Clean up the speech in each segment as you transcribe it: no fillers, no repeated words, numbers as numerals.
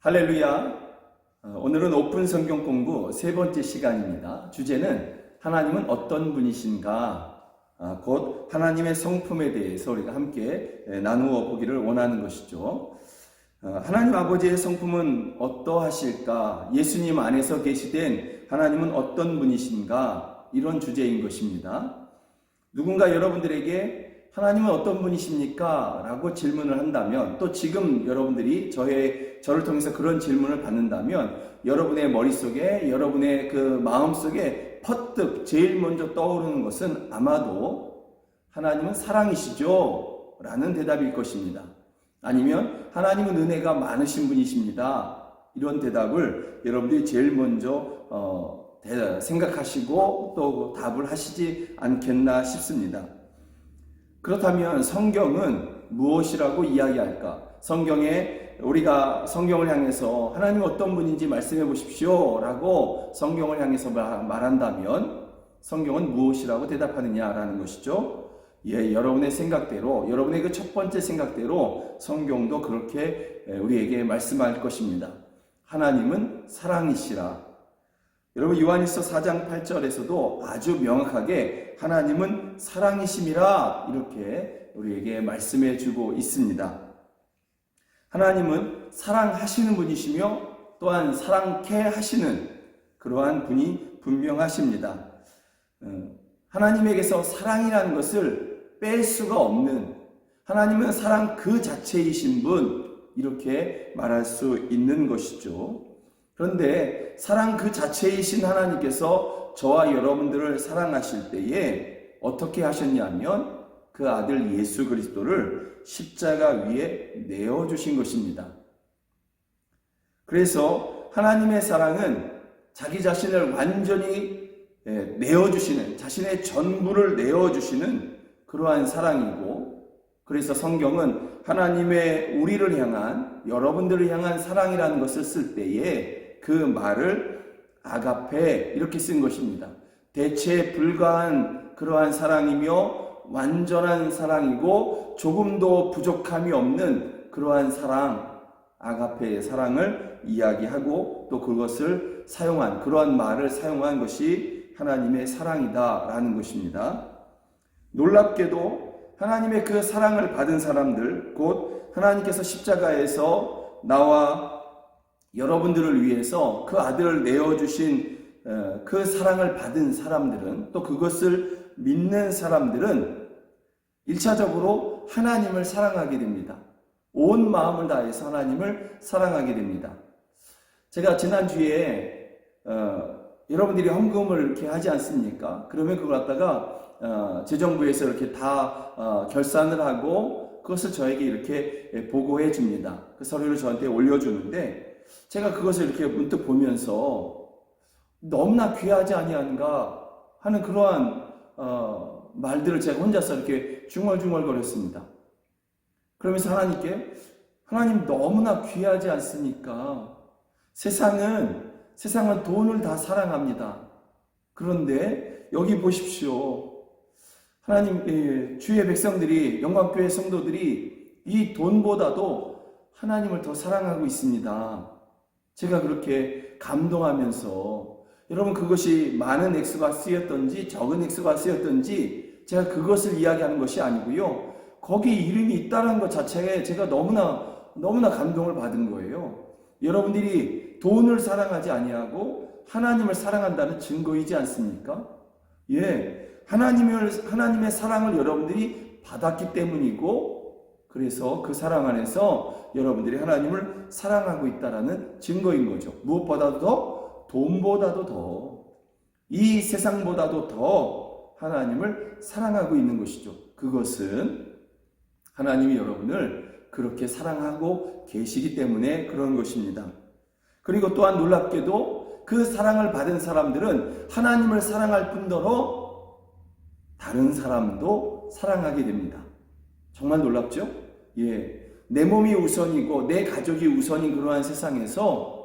할렐루야. 오늘은 오픈 성경 공부 세 번째 시간입니다. 주제는 하나님은 어떤 분이신가? 곧 하나님의 성품에 대해서 우리가 함께 나누어 보기를 원하는 것이죠. 하나님 아버지의 성품은 어떠하실까? 예수님 안에서 계시된 하나님은 어떤 분이신가? 이런 주제인 것입니다. 누군가 여러분들에게 하나님은 어떤 분이십니까? 라고 질문을 한다면, 또 지금 여러분들이 저를 통해서 그런 질문을 받는다면, 여러분의 머릿속에, 여러분의 그 마음속에 퍼뜩 제일 먼저 떠오르는 것은 아마도 하나님은 사랑이시죠? 라는 대답일 것입니다. 아니면 하나님은 은혜가 많으신 분이십니다. 이런 대답을 여러분들이 제일 먼저 생각하시고 또 답을 하시지 않겠나 싶습니다. 그렇다면 성경은 무엇이라고 이야기할까? 우리가 성경을 향해서 하나님 어떤 분인지 말씀해 보십시오 라고 성경을 향해서 말한다면 성경은 무엇이라고 대답하느냐라는 것이죠. 여러분의 생각대로, 여러분의 그 첫 번째 생각대로 성경도 그렇게 우리에게 말씀할 것입니다. 하나님은 사랑이시라. 여러분, 요한일서 4장 8절에서도 아주 명확하게 하나님은 사랑이심이라 이렇게 우리에게 말씀해 주고 있습니다. 하나님은 사랑하시는 분이시며 또한 사랑케 하시는 그러한 분이 분명하십니다. 하나님에게서 사랑이라는 것을 뺄 수가 없는, 하나님은 사랑 그 자체이신 분, 이렇게 말할 수 있는 것이죠. 그런데 사랑 그 자체이신 하나님께서 저와 여러분들을 사랑하실 때에 어떻게 하셨냐면 그 아들 예수 그리스도를 십자가 위에 내어주신 것입니다. 그래서 하나님의 사랑은 자기 자신을 완전히 내어주시는, 자신의 전부를 내어주시는 그러한 사랑이고, 그래서 성경은 하나님의 우리를 향한, 여러분들을 향한 사랑이라는 것을 쓸 때에 그 말을 아가페 이렇게 쓴 것입니다. 대체 불가한 그러한 사랑이며 완전한 사랑이고 조금도 부족함이 없는 그러한 사랑, 아가페의 사랑을 이야기하고 또 그것을 사용한, 그러한 말을 사용한 것이 하나님의 사랑이다라는 것입니다. 놀랍게도 하나님의 그 사랑을 받은 사람들, 곧 하나님께서 십자가에서 나와 여러분들을 위해서 그 아들을 내어주신 그 사랑을 받은 사람들은, 또 그것을 믿는 사람들은 1차적으로 하나님을 사랑하게 됩니다. 온 마음을 다해서 하나님을 사랑하게 됩니다. 제가 지난주에 여러분들이 헌금을 이렇게 하지 않습니까? 그러면 그걸 갖다가 재정부에서 이렇게 다 결산을 하고 그것을 저에게 이렇게 보고해 줍니다. 그 서류를 저한테 올려주는데 제가 그것을 이렇게 문득 보면서 너무나 귀하지 아니한가 하는 그러한 말들을 제가 혼자서 이렇게 중얼중얼거렸습니다. 그러면서 하나님께, 하나님 너무나 귀하지 않습니까? 세상은 돈을 다 사랑합니다. 그런데 여기 보십시오. 하나님, 주의 백성들이, 영광교회 성도들이 이 돈보다도 하나님을 더 사랑하고 있습니다. 제가 그렇게 감동하면서, 여러분 그것이 많은 액수가 쓰였던지 적은 액수가 쓰였던지 제가 그것을 이야기하는 것이 아니고요. 거기 이름이 있다는 것 자체에 제가 너무나 감동을 받은 거예요. 여러분들이 돈을 사랑하지 아니하고 하나님을 사랑한다는 증거이지 않습니까? 하나님의 사랑을 여러분들이 받았기 때문이고, 그래서 그 사랑 안에서 여러분들이 하나님을 사랑하고 있다는 증거인 거죠. 무엇보다도 더, 돈보다도 더, 이 세상보다도 더 하나님을 사랑하고 있는 것이죠. 그것은 하나님이 여러분을 그렇게 사랑하고 계시기 때문에 그런 것입니다. 그리고 또한 놀랍게도 그 사랑을 받은 사람들은 하나님을 사랑할 뿐더러 다른 사람도 사랑하게 됩니다. 정말 놀랍죠? 내 몸이 우선이고 내 가족이 우선인 그러한 세상에서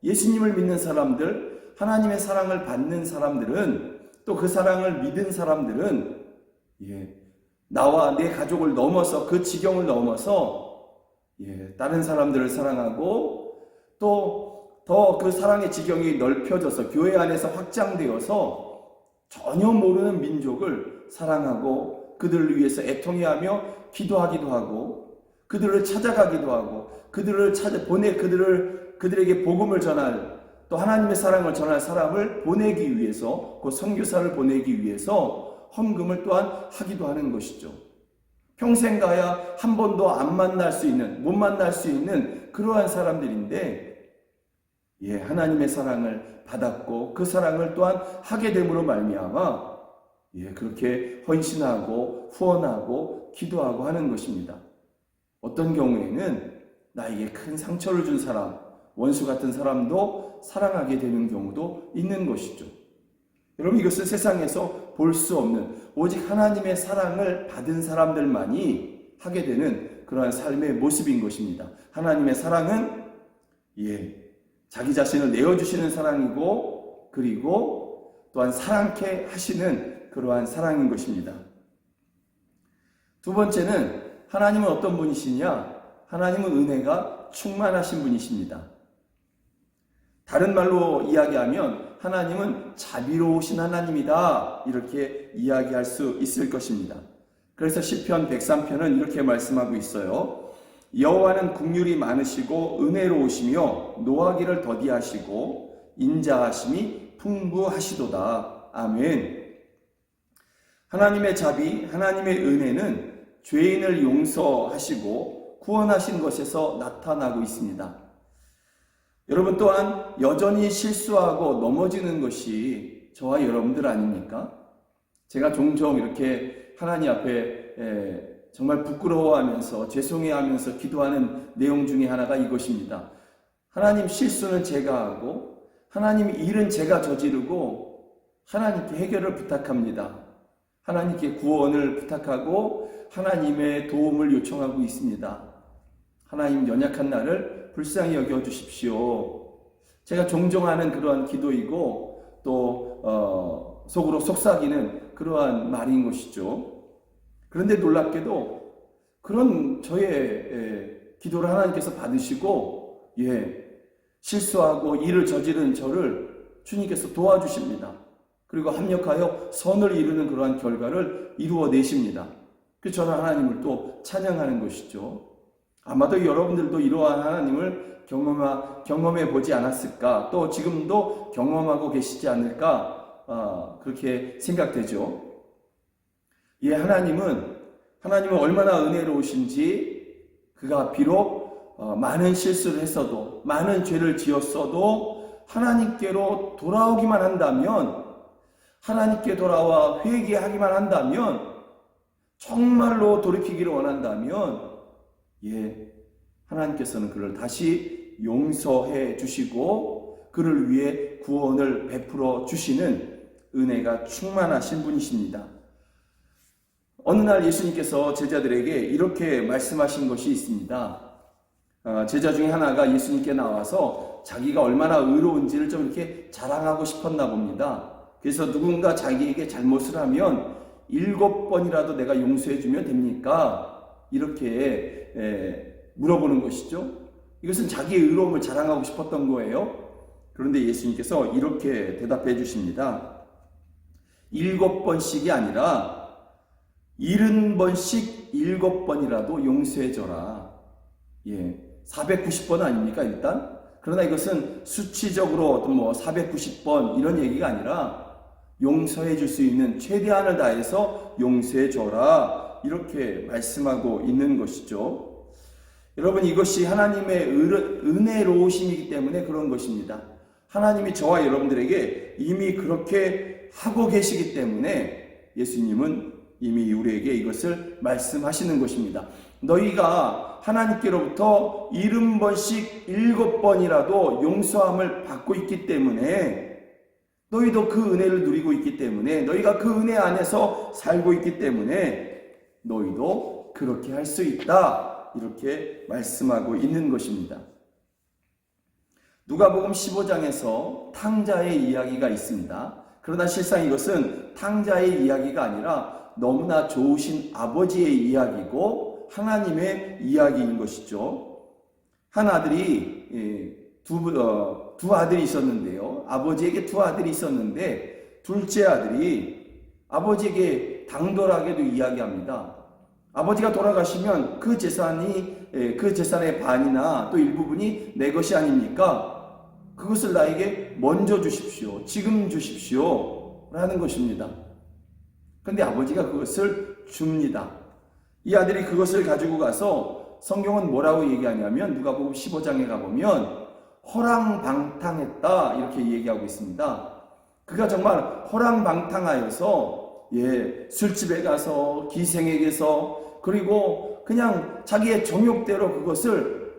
예수님을 믿는 사람들, 하나님의 사랑을 받는 사람들은, 또 그 사랑을 믿은 사람들은 나와 내 가족을 넘어서, 그 지경을 넘어서 다른 사람들을 사랑하고 또 더 그 사랑의 지경이 넓혀져서 교회 안에서 확장되어서 전혀 모르는 민족을 사랑하고 그들을 위해서 애통해하며 기도하기도 하고 그들을 찾아가기도 하고 그들에게 복음을 전할 또 하나님의 사랑을 전할 사람을 보내기 위해서 그 선교사를 보내기 위해서 헌금을 또한 하기도 하는 것이죠. 평생 가야 한 번도 못 만날 수 있는 그러한 사람들인데 하나님의 사랑을 받았고 그 사랑을 또한 하게 됨으로 말미암아 그렇게 헌신하고 후원하고 기도하고 하는 것입니다. 어떤 경우에는 나에게 큰 상처를 준 사람, 원수 같은 사람도 사랑하게 되는 경우도 있는 것이죠. 여러분, 이것은 세상에서 볼 수 없는 오직 하나님의 사랑을 받은 사람들만이 하게 되는 그러한 삶의 모습인 것입니다. 하나님의 사랑은 자기 자신을 내어주시는 사랑이고 그리고 또한 사랑케 하시는 그러한 사랑인 것입니다. 두 번째는 하나님은 어떤 분이시냐? 하나님은 은혜가 충만하신 분이십니다. 다른 말로 이야기하면 하나님은 자비로우신 하나님이다, 이렇게 이야기할 수 있을 것입니다. 그래서 시편 103편은 이렇게 말씀하고 있어요. 여호와는 긍휼이 많으시고 은혜로우시며 노하기를 더디하시고 인자하심이 풍부하시도다. 아멘. 하나님의 자비, 하나님의 은혜는 죄인을 용서하시고 구원하신 것에서 나타나고 있습니다. 여러분 또한 여전히 실수하고 넘어지는 것이 저와 여러분들 아닙니까? 제가 종종 이렇게 하나님 앞에 정말 부끄러워하면서 죄송해하면서 기도하는 내용 중에 하나가 이것입니다. 하나님, 실수는 제가 하고 하나님, 일은 제가 저지르고 하나님께 해결을 부탁합니다. 하나님께 구원을 부탁하고 하나님의 도움을 요청하고 있습니다. 하나님, 연약한 나를 불쌍히 여겨주십시오. 제가 종종 하는 그러한 기도이고 또 속으로 속삭이는 그러한 말인 것이죠. 그런데 놀랍게도 그런 저의 기도를 하나님께서 받으시고 실수하고 일을 저지른 저를 주님께서 도와주십니다. 그리고 합력하여 선을 이루는 그러한 결과를 이루어내십니다. 그래서 저는 하나님을 또 찬양하는 것이죠. 아마도 여러분들도 이러한 하나님을 경험해 보지 않았을까, 또 지금도 경험하고 계시지 않을까, 그렇게 생각되죠. 하나님은 얼마나 은혜로우신지, 그가 비록 많은 실수를 했어도, 많은 죄를 지었어도 하나님께로 돌아오기만 한다면, 하나님께 돌아와 회개하기만 한다면, 정말로 돌이키기를 원한다면 하나님께서는 그를 다시 용서해 주시고 그를 위해 구원을 베풀어 주시는 은혜가 충만하신 분이십니다. 어느 날 예수님께서 제자들에게 이렇게 말씀하신 것이 있습니다. 제자 중에 하나가 예수님께 나와서 자기가 얼마나 의로운지를 좀 이렇게 자랑하고 싶었나 봅니다. 그래서 누군가 자기에게 잘못을 하면 7번이라도 내가 용서해 주면 됩니까? 이렇게 물어보는 것이죠. 이것은 자기의 의로움을 자랑하고 싶었던 거예요. 그런데 예수님께서 이렇게 대답해 주십니다. 7번씩이 아니라 70번씩 7번이라도 용서해 줘라. 490번 아닙니까, 일단? 그러나 이것은 수치적으로 어떤 490번 이런 얘기가 아니라 용서해 줄 수 있는 최대한을 다해서 용서해 줘라, 이렇게 말씀하고 있는 것이죠. 여러분, 이것이 하나님의 은혜로우심이기 때문에 그런 것입니다. 하나님이 저와 여러분들에게 이미 그렇게 하고 계시기 때문에 예수님은 이미 우리에게 이것을 말씀하시는 것입니다. 너희가 하나님께로부터 70번씩 7번이라도 용서함을 받고 있기 때문에, 너희도 그 은혜를 누리고 있기 때문에, 너희가 그 은혜 안에서 살고 있기 때문에 너희도 그렇게 할 수 있다, 이렇게 말씀하고 있는 것입니다. 누가복음 15장에서 탕자의 이야기가 있습니다. 그러나 실상 이것은 탕자의 이야기가 아니라 너무나 좋으신 아버지의 이야기고 하나님의 이야기인 것이죠. 한 아들이 두 아들이 있었는데요. 아버지에게 두 아들이 있었는데 둘째 아들이 아버지에게 당돌하게도 이야기합니다. 아버지가 돌아가시면 그 재산의 반이나 또 일부분이 내 것이 아닙니까? 그것을 나에게 먼저 주십시오. 지금 주십시오. 라는 것입니다. 그런데 아버지가 그것을 줍니다. 이 아들이 그것을 가지고 가서 성경은 뭐라고 얘기하냐면 누가복음 15장에 가보면 허랑방탕했다 이렇게 얘기하고 있습니다. 그가 정말 허랑방탕하여서 술집에 가서 기생에게서 그리고 그냥 자기의 정욕대로 그것을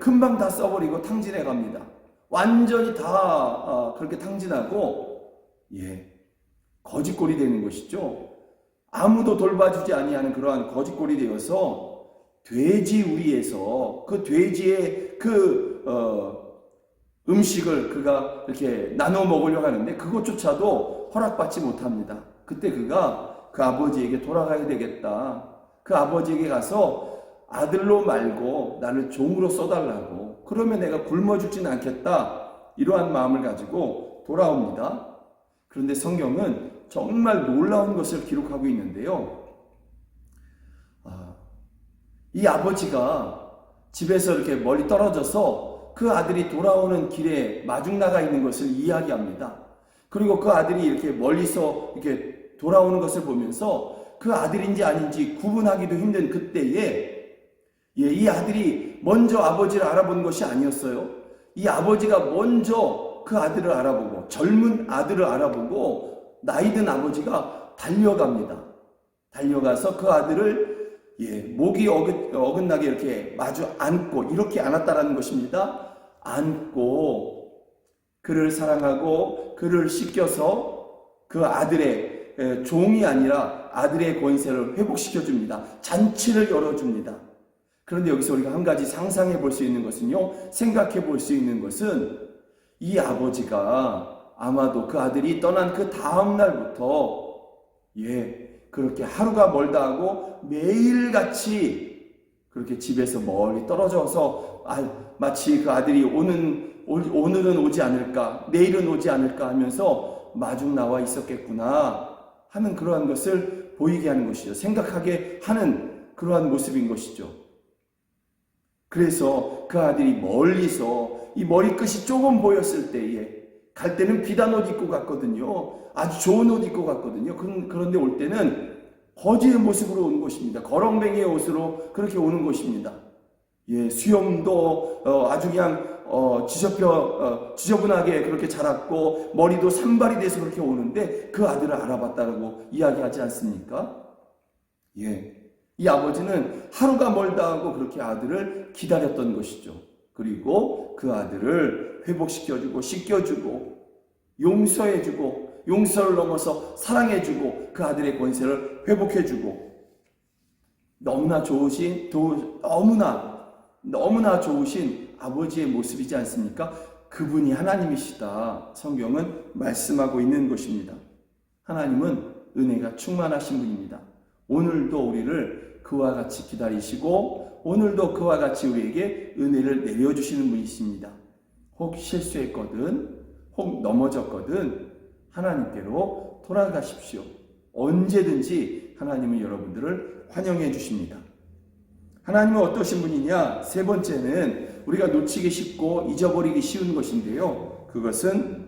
금방 다 써버리고 탕진해 갑니다. 완전히 다 그렇게 탕진하고 거짓골이 되는 것이죠. 아무도 돌봐주지 아니하는 그러한 거짓골이 되어서 돼지 우리에서 그 돼지의 음식을 그가 이렇게 나눠 먹으려고 하는데 그것조차도 허락받지 못합니다. 그때 그가 그 아버지에게 돌아가야 되겠다. 그 아버지에게 가서 아들로 말고 나를 종으로 써달라고. 그러면 내가 굶어 죽지는 않겠다. 이러한 마음을 가지고 돌아옵니다. 그런데 성경은 정말 놀라운 것을 기록하고 있는데요. 이 아버지가 집에서 이렇게 멀리 떨어져서 그 아들이 돌아오는 길에 마중 나가 있는 것을 이야기합니다. 그리고 그 아들이 이렇게 멀리서 이렇게 돌아오는 것을 보면서 그 아들인지 아닌지 구분하기도 힘든 그때에 이 아들이 먼저 아버지를 알아본 것이 아니었어요. 이 아버지가 먼저 그 아들을 알아보고 젊은 아들을 알아보고 나이든 아버지가 달려갑니다. 달려가서 그 아들을 목이 어긋나게 이렇게 마주 안고 이렇게 안았다라는 것입니다. 안고 그를 사랑하고 그를 씻겨서 그 아들의 종이 아니라 아들의 권세를 회복시켜줍니다. 잔치를 열어줍니다. 그런데 여기서 우리가 한 가지 상상해 볼 수 있는 것은요, 생각해 볼 수 있는 것은 이 아버지가 아마도 그 아들이 떠난 그 다음 날부터 그렇게 하루가 멀다 하고 매일같이 그렇게 집에서 멀리 떨어져서 마치 그 아들이 오늘은 오지 않을까, 내일은 오지 않을까 하면서 마중 나와 있었겠구나 하는 그러한 것을 보이게 하는 것이죠. 생각하게 하는 그러한 모습인 것이죠. 그래서 그 아들이 멀리서 이 머리끝이 조금 보였을 때에 갈 때는 비단 옷 입고 갔거든요. 아주 좋은 옷 입고 갔거든요. 그런데 올 때는 거지의 모습으로 오는 것입니다. 거렁뱅이의 옷으로 그렇게 오는 것입니다. 수염도 아주 그냥 지저분하게 그렇게 자랐고 머리도 산발이 돼서 그렇게 오는데 그 아들을 알아봤다고 이야기하지 않습니까? 이 아버지는 하루가 멀다 하고 그렇게 아들을 기다렸던 것이죠. 그리고 그 아들을 회복시켜주고 씻겨주고 용서해주고 용서를 넘어서 사랑해주고 그 아들의 권세를 회복해주고 너무나 좋으신 아버지의 모습이지 않습니까? 그분이 하나님이시다. 성경은 말씀하고 있는 것입니다. 하나님은 은혜가 충만하신 분입니다. 오늘도 우리를 그와 같이 기다리시고 오늘도 그와 같이 우리에게 은혜를 내려주시는 분이십니다. 혹 실수했거든, 혹 넘어졌거든 하나님께로 돌아가십시오. 언제든지 하나님은 여러분들을 환영해 주십니다. 하나님은 어떠신 분이냐? 세 번째는 우리가 놓치기 쉽고 잊어버리기 쉬운 것인데요. 그것은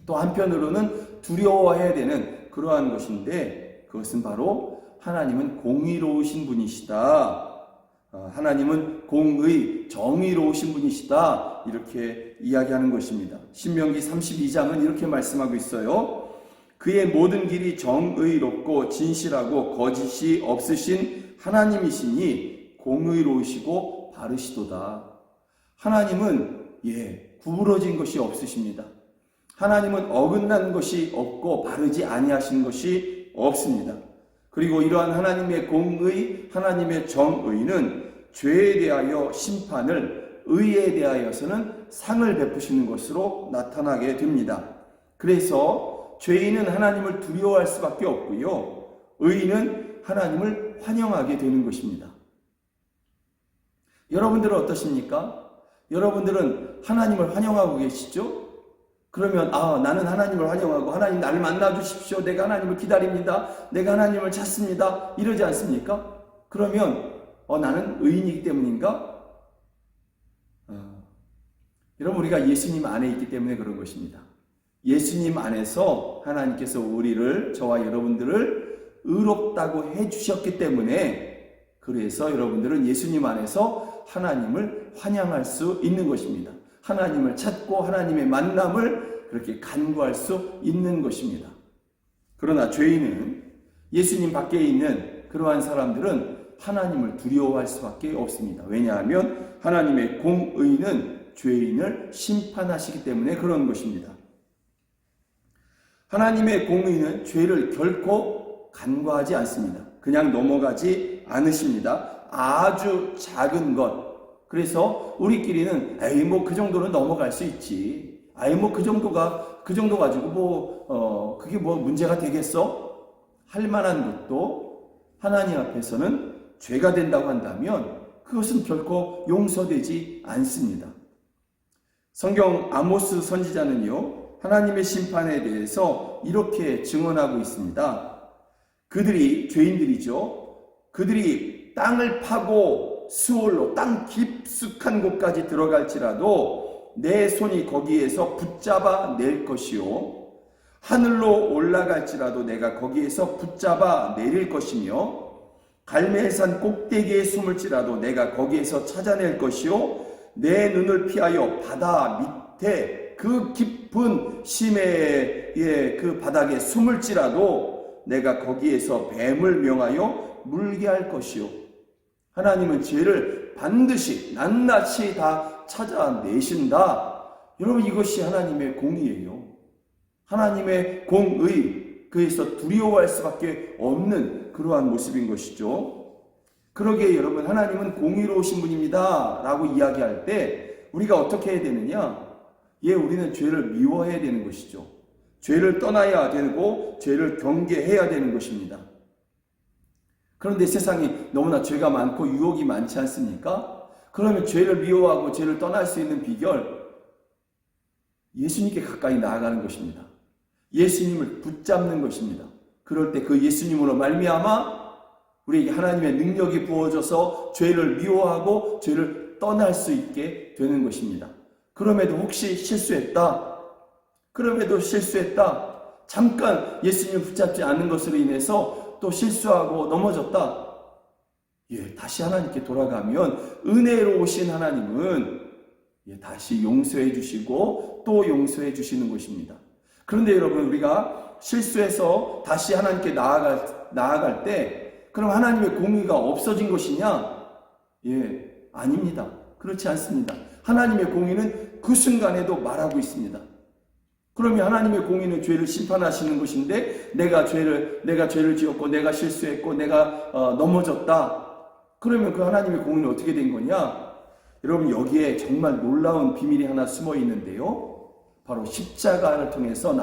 또 한편으로는 두려워해야 되는 그러한 것인데 그것은 바로 하나님은 공의로우신 분이시다. 하나님은 공의, 정의로우신 분이시다. 이렇게 이야기하는 것입니다. 신명기 32장은 이렇게 말씀하고 있어요. 그의 모든 길이 정의롭고 진실하고 거짓이 없으신 하나님이시니 공의로우시고 바르시도다. 하나님은 구부러진 것이 없으십니다. 하나님은 어긋난 것이 없고 바르지 아니하신 것이 없습니다. 그리고 이러한 하나님의 공의, 하나님의 정의는 죄에 대하여 심판을, 의에 대하여서는 상을 베푸시는 것으로 나타나게 됩니다. 그래서 죄인은 하나님을 두려워할 수밖에 없고요. 의인은 하나님을 환영하게 되는 것입니다. 여러분들은 어떠십니까? 여러분들은 하나님을 환영하고 계시죠? 그러면 나는 하나님을 환영하고 하나님 나를 만나 주십시오. 내가 하나님을 기다립니다. 내가 하나님을 찾습니다. 이러지 않습니까? 그러면 나는 의인이기 때문인가? 여러분, 우리가 예수님 안에 있기 때문에 그런 것입니다. 예수님 안에서 하나님께서 저와 여러분들을 의롭다고 해주셨기 때문에, 그래서 여러분들은 예수님 안에서 하나님을 환영할 수 있는 것입니다. 하나님을 찾고 하나님의 만남을 그렇게 간구할 수 있는 것입니다. 그러나 죄인은, 예수님 밖에 있는 그러한 사람들은 하나님을 두려워할 수밖에 없습니다. 왜냐하면 하나님의 공의는 죄인을 심판하시기 때문에 그런 것입니다. 하나님의 공의는 죄를 결코 간과하지 않습니다. 그냥 넘어가지 않으십니다. 아주 작은 것. 그래서 우리끼리는 그 정도는 넘어갈 수 있지. 그 정도 가지고 그게 문제가 되겠어? 할 만한 것도 하나님 앞에서는 죄가 된다고 한다면 그것은 결코 용서되지 않습니다. 성경 아모스 선지자는요, 하나님의 심판에 대해서 이렇게 증언하고 있습니다. 죄인들이죠. 그들이 땅을 파고 수월로 땅 깊숙한 곳까지 들어갈지라도 내 손이 거기에서 붙잡아 낼 것이요. 하늘로 올라갈지라도 내가 거기에서 붙잡아 내릴 것이며, 갈멜산 꼭대기에 숨을지라도 내가 거기에서 찾아낼 것이요. 내 눈을 피하여 바다 밑에 그 깊은 심해의 그 바닥에 숨을지라도 내가 거기에서 뱀을 명하여 물게 할 것이요. 하나님은 죄를 반드시 낱낱이 다 찾아내신다. 여러분, 이것이 하나님의 공의예요. 하나님의 공의, 그에서 두려워할 수밖에 없는 그러한 모습인 것이죠. 그러기에 여러분, 하나님은 공의로우신 분입니다 라고 이야기할 때 우리가 어떻게 해야 되느냐? 우리는 죄를 미워해야 되는 것이죠. 죄를 떠나야 되고 죄를 경계해야 되는 것입니다. 그런데 세상이 너무나 죄가 많고 유혹이 많지 않습니까? 그러면 죄를 미워하고 죄를 떠날 수 있는 비결, 예수님께 가까이 나아가는 것입니다. 예수님을 붙잡는 것입니다. 그럴 때 그 예수님으로 말미암아 우리에게 하나님의 능력이 부어져서 죄를 미워하고 죄를 떠날 수 있게 되는 것입니다. 그럼에도 혹시 실수했다. 잠깐 예수님을 붙잡지 않는 것으로 인해서 또 실수하고 넘어졌다. 다시 하나님께 돌아가면 은혜로우신 하나님은 다시 용서해 주시고 또 용서해 주시는 것입니다. 그런데 여러분, 우리가 실수해서 다시 하나님께 나아갈 때 그럼 하나님의 공의가 없어진 것이냐? 아닙니다. 그렇지 않습니다. 하나님의 공의는 그 순간에도 말하고 있습니다. 그러면 하나님의 공의는 죄를 심판하시는 것인데 내가 죄를 지었고 내가 실수했고 내가 넘어졌다. 그러면 그 하나님의 공의는 어떻게 된 거냐? 여러분, 여기에 정말 놀라운 비밀이 하나 숨어 있는데요. 바로 십자가를 통해서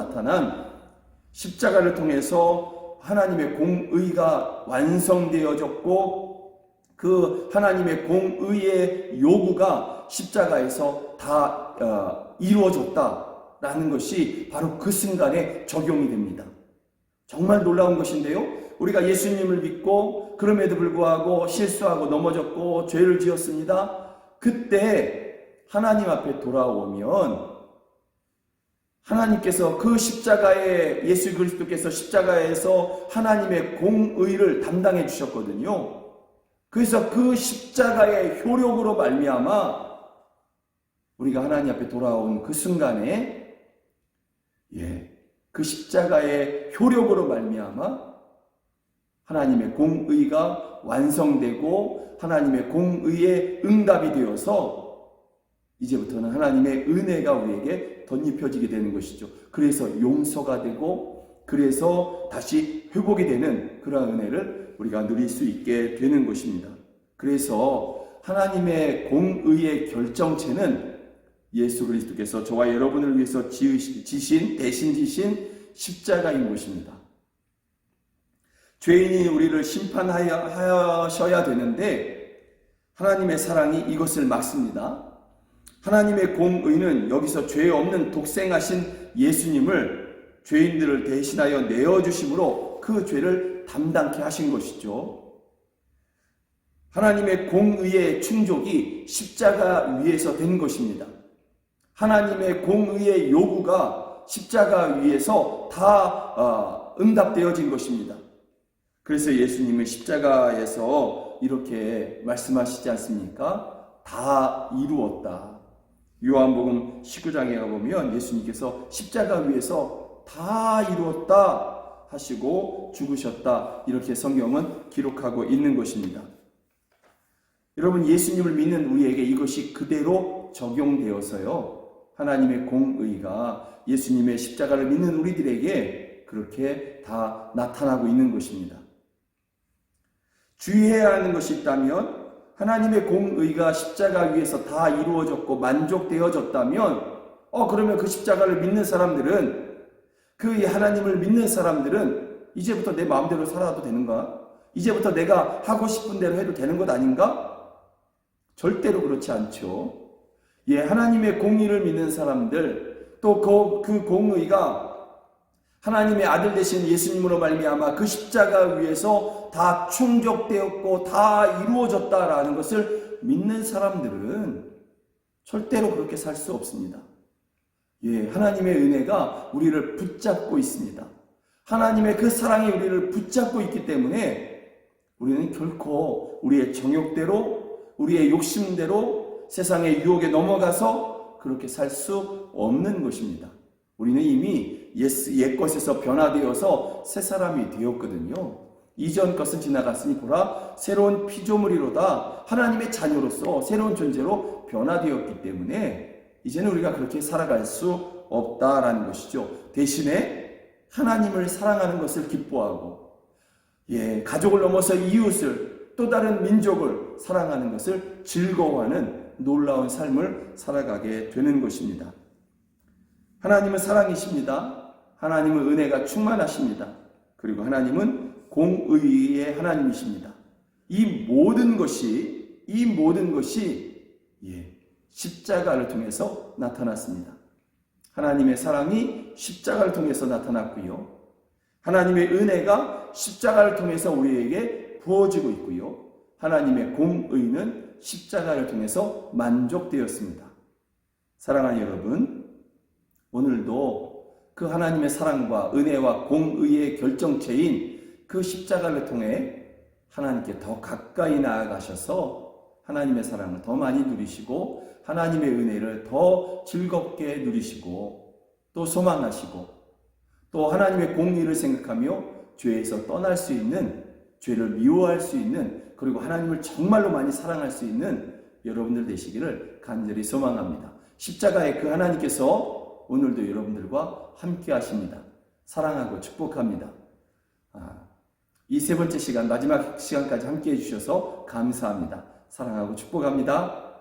하나님의 공의가 완성되어졌고 그 하나님의 공의의 요구가 십자가에서 다 이루어졌다라는 것이 바로 그 순간에 적용이 됩니다. 정말 놀라운 것인데요. 우리가 예수님을 믿고 그럼에도 불구하고 실수하고 넘어졌고 죄를 지었습니다. 그때 하나님 앞에 돌아오면 하나님께서 그 예수 그리스도께서 십자가에서 하나님의 공의를 담당해 주셨거든요. 그래서 그 십자가의 효력으로 말미암아 우리가 하나님 앞에 돌아온 그 순간에 그 십자가의 효력으로 말미암아 하나님의 공의가 완성되고 하나님의 공의의 응답이 되어서 이제부터는 하나님의 은혜가 우리에게 덧입혀지게 되는 것이죠. 그래서 용서가 되고 그래서 다시 회복이 되는 그러한 은혜를 우리가 누릴 수 있게 되는 것입니다. 그래서 하나님의 공의의 결정체는 예수 그리스도께서 저와 여러분을 위해서 대신 지신 십자가인 것입니다. 죄인이 우리를 심판하셔야 되는데 하나님의 사랑이 이것을 막습니다. 하나님의 공의는 여기서 죄 없는 독생하신 예수님을 죄인들을 대신하여 내어주심으로 그 죄를 담당케 하신 것이죠. 하나님의 공의의 충족이 십자가 위에서 된 것입니다. 하나님의 공의의 요구가 십자가 위에서 다 응답되어진 것입니다. 그래서 예수님은 십자가에서 이렇게 말씀하시지 않습니까? 다 이루었다. 요한복음 19장에 가보면 예수님께서 십자가 위에서 다 이루었다 하시고 죽으셨다, 이렇게 성경은 기록하고 있는 것입니다. 여러분, 예수님을 믿는 우리에게 이것이 그대로 적용되어서요, 하나님의 공의가 예수님의 십자가를 믿는 우리들에게 그렇게 다 나타나고 있는 것입니다. 주의해야 하는 것이 있다면, 하나님의 공의가 십자가 위에서 다 이루어졌고 만족되어졌다면, 그러면 그 십자가를 믿는 사람들은, 그 하나님을 믿는 사람들은 이제부터 내 마음대로 살아도 되는가? 이제부터 내가 하고 싶은 대로 해도 되는 것 아닌가? 절대로 그렇지 않죠. 하나님의 공의를 믿는 사람들, 또 그 공의가 하나님의 아들 되신 예수님으로 말미암아 그 십자가 위에서 다 충족되었고 다 이루어졌다라는 것을 믿는 사람들은 절대로 그렇게 살 수 없습니다. 하나님의 은혜가 우리를 붙잡고 있습니다. 하나님의 그 사랑이 우리를 붙잡고 있기 때문에 우리는 결코 우리의 정욕대로, 우리의 욕심대로 세상의 유혹에 넘어가서 그렇게 살 수 없는 것입니다. 우리는 이미 옛 것에서 변화되어서 새 사람이 되었거든요. 이전 것은 지나갔으니 보라, 새로운 피조물이로다. 하나님의 자녀로서 새로운 존재로 변화되었기 때문에 이제는 우리가 그렇게 살아갈 수 없다라는 것이죠. 대신에 하나님을 사랑하는 것을 기뻐하고, 가족을 넘어서 이웃을, 또 다른 민족을 사랑하는 것을 즐거워하는 놀라운 삶을 살아가게 되는 것입니다. 하나님은 사랑이십니다. 하나님은 은혜가 충만하십니다. 그리고 하나님은 공의의 하나님이십니다. 이 모든 것이 십자가를 통해서 나타났습니다. 하나님의 사랑이 십자가를 통해서 나타났고요. 하나님의 은혜가 십자가를 통해서 우리에게 부어지고 있고요. 하나님의 공의는 십자가를 통해서 만족되었습니다. 사랑하는 여러분, 오늘도 그 하나님의 사랑과 은혜와 공의의 결정체인 그 십자가를 통해 하나님께 더 가까이 나아가셔서 하나님의 사랑을 더 많이 누리시고 하나님의 은혜를 더 즐겁게 누리시고 또 소망하시고 또 하나님의 공의를 생각하며 죄에서 떠날 수 있는, 죄를 미워할 수 있는, 그리고 하나님을 정말로 많이 사랑할 수 있는 여러분들 되시기를 간절히 소망합니다. 십자가의 그 하나님께서 오늘도 여러분들과 함께 하십니다. 사랑하고 축복합니다. 이 세 번째 시간, 마지막 시간까지 함께 해주셔서 감사합니다. 사랑하고 축복합니다.